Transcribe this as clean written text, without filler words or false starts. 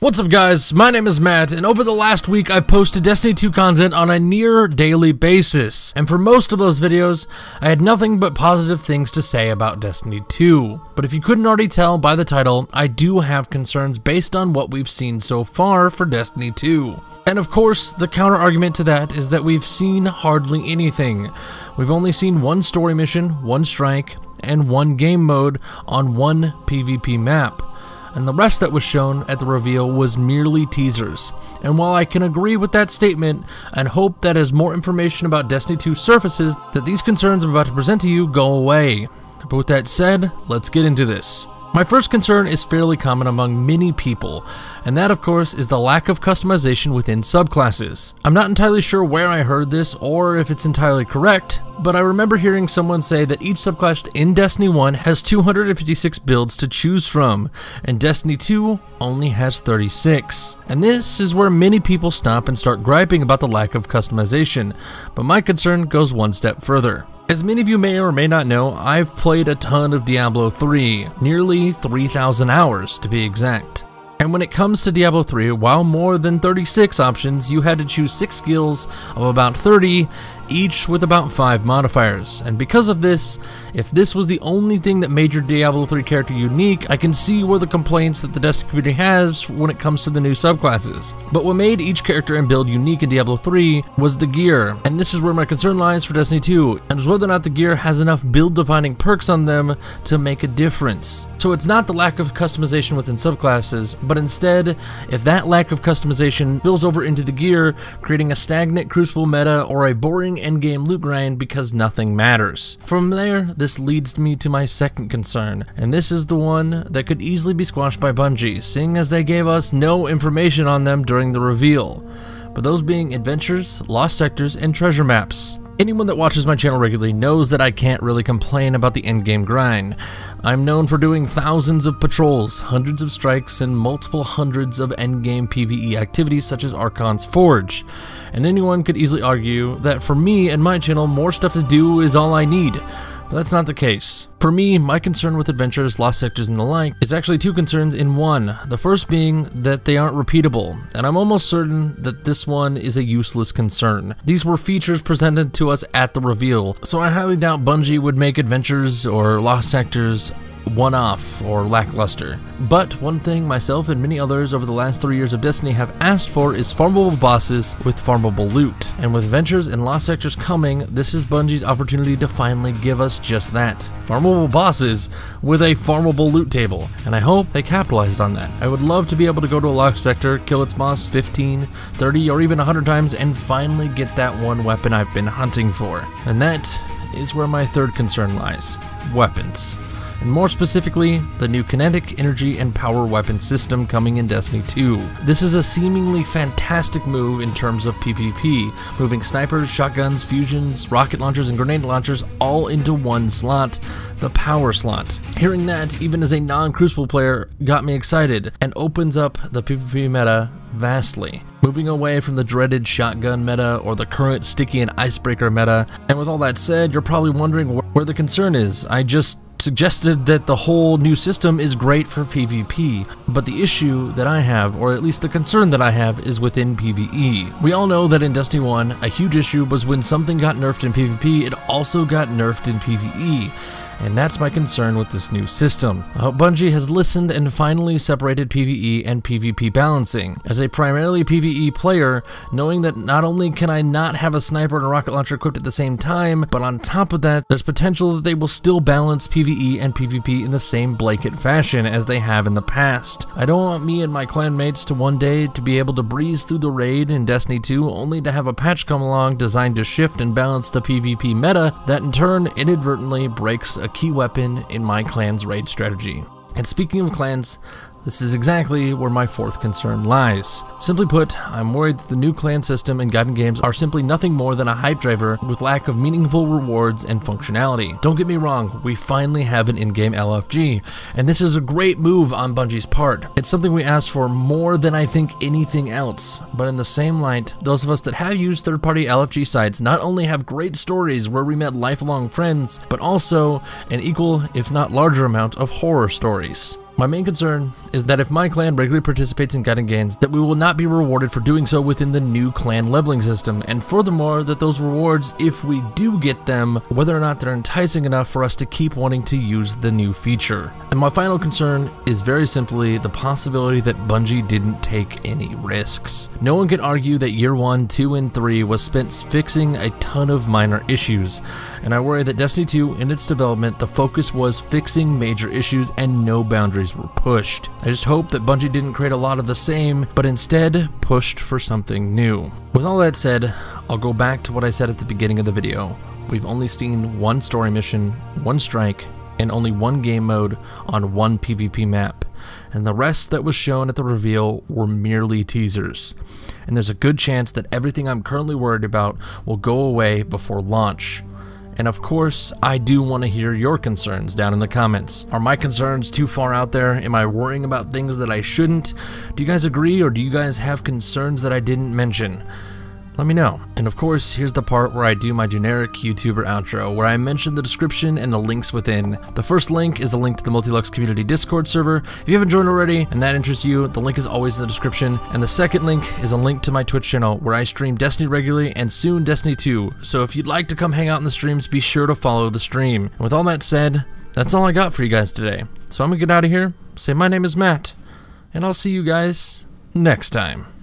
What's up guys, my name is Matt, and over the last week I posted Destiny 2 content on a near daily basis, and for most of those videos, I had nothing but positive things to say about Destiny 2. But if you couldn't already tell by the title, I do have concerns based on what we've seen so far for Destiny 2. And of course, the counter argument to that is that we've seen hardly anything. We've only seen one story mission, one strike, and one game mode on one PvP map. And the rest that was shown at the reveal was merely teasers. And while I can agree with that statement and hope that as more information about Destiny 2 surfaces, that these concerns I'm about to present to you go away. But with that said, let's get into this. My first concern is fairly common among many people, and that of course is the lack of customization within subclasses. I'm not entirely sure where I heard this or if it's entirely correct, but I remember hearing someone say that each subclass in Destiny 1 has 256 builds to choose from, and Destiny 2 only has 36. And this is where many people stop and start griping about the lack of customization, but my concern goes one step further. As many of you may or may not know, I've played a ton of Diablo 3, nearly 3,000 hours to be exact. And when it comes to Diablo 3, while more than 36 options, you had to choose 6 skills of about 30, each with about 5 modifiers. And because of this, if this was the only thing that made your Diablo 3 character unique, I can see where the complaints that the Destiny community has when it comes to the new subclasses. But what made each character and build unique in Diablo 3 was the gear, and this is where my concern lies for Destiny 2, and is whether or not the gear has enough build-defining perks on them to make a difference. So it's not the lack of customization within subclasses, but instead, if that lack of customization spills over into the gear, creating a stagnant Crucible meta or a boring endgame loot grind because nothing matters. From there, this leads me to my second concern, and this is the one that could easily be squashed by Bungie, seeing as they gave us no information on them during the reveal. But those being adventures, lost sectors, and treasure maps. Anyone that watches my channel regularly knows that I can't really complain about the endgame grind. I'm known for doing thousands of patrols, hundreds of strikes, and multiple hundreds of endgame PvE activities such as Archon's Forge. And anyone could easily argue that for me and my channel, more stuff to do is all I need. But that's not the case. For me, my concern with adventures, lost sectors, and the like is actually two concerns in one. The first being that they aren't repeatable, and I'm almost certain that this one is a useless concern. These were features presented to us at the reveal, so I highly doubt Bungie would make adventures or lost sectors one-off or lackluster. But one thing myself and many others over the last 3 years of Destiny have asked for is farmable bosses with farmable loot. And with adventures and lost sectors coming, this is Bungie's opportunity to finally give us just that. Farmable bosses with a farmable loot table. And I hope they capitalized on that. I would love to be able to go to a lost sector, kill its boss 15, 30, or even 100 times and finally get that one weapon I've been hunting for. And that is where my third concern lies. Weapons. And more specifically, the new kinetic, energy, and power weapon system coming in Destiny 2. This is a seemingly fantastic move in terms of PvP, moving snipers, shotguns, fusions, rocket launchers, and grenade launchers all into one slot, the power slot. Hearing that, even as a non-Crucible player, got me excited, and opens up the PvP meta vastly. Moving away from the dreaded shotgun meta or the current sticky and icebreaker meta. And with all that said, you're probably wondering where the concern is. I just suggested that the whole new system is great for PvP, but the issue that I have, or at least the concern that I have, is within PvE. We all know that in Destiny 1, a huge issue was when something got nerfed in PvP, it also got nerfed in PvE. And that's my concern with this new system. I hope Bungie has listened and finally separated PvE and PvP balancing. As a primarily PvE player, knowing that not only can I not have a sniper and a rocket launcher equipped at the same time, but on top of that, there's potential that they will still balance PvE and PvP in the same blanket fashion as they have in the past. I don't want me and my clanmates to one day to be able to breeze through the raid in Destiny 2 only to have a patch come along designed to shift and balance the PvP meta that in turn inadvertently breaks a key weapon in my clan's raid strategy. And speaking of clans, this is exactly where my fourth concern lies. Simply put, I'm worried that the new clan system and guiding games are simply nothing more than a hype driver with lack of meaningful rewards and functionality. Don't get me wrong, we finally have an in-game LFG, and this is a great move on Bungie's part. It's something we asked for more than I think anything else, but in the same light, those of us that have used third-party LFG sites not only have great stories where we met lifelong friends, but also an equal, if not larger amount of horror stories. My main concern is that if my clan regularly participates in guiding games, that we will not be rewarded for doing so within the new clan leveling system, and furthermore, that those rewards, if we do get them, whether or not they're enticing enough for us to keep wanting to use the new feature. And my final concern is very simply the possibility that Bungie didn't take any risks. No one can argue that year 1, 2, and 3 was spent fixing a ton of minor issues, and I worry that Destiny 2, in its development, the focus was fixing major issues and no boundaries were pushed. I just hope that Bungie didn't create a lot of the same, but instead pushed for something new. With all that said, I'll go back to what I said at the beginning of the video. We've only seen one story mission, one strike, and only one game mode on one PvP map, and the rest that was shown at the reveal were merely teasers. And there's a good chance that everything I'm currently worried about will go away before launch. And of course, I do want to hear your concerns down in the comments. Are my concerns too far out there? Am I worrying about things that I shouldn't? Do you guys agree, or do you guys have concerns that I didn't mention? Let me know. And of course, here's the part where I do my generic YouTuber outro, where I mention the description and the links within. The first link is a link to the Multilux Community Discord server. If you haven't joined already and that interests you, the link is always in the description. And the second link is a link to my Twitch channel, where I stream Destiny regularly and soon Destiny 2. So if you'd like to come hang out in the streams, be sure to follow the stream. And with all that said, that's all I got for you guys today. So I'm gonna get out of here, say my name is Matt, and I'll see you guys next time.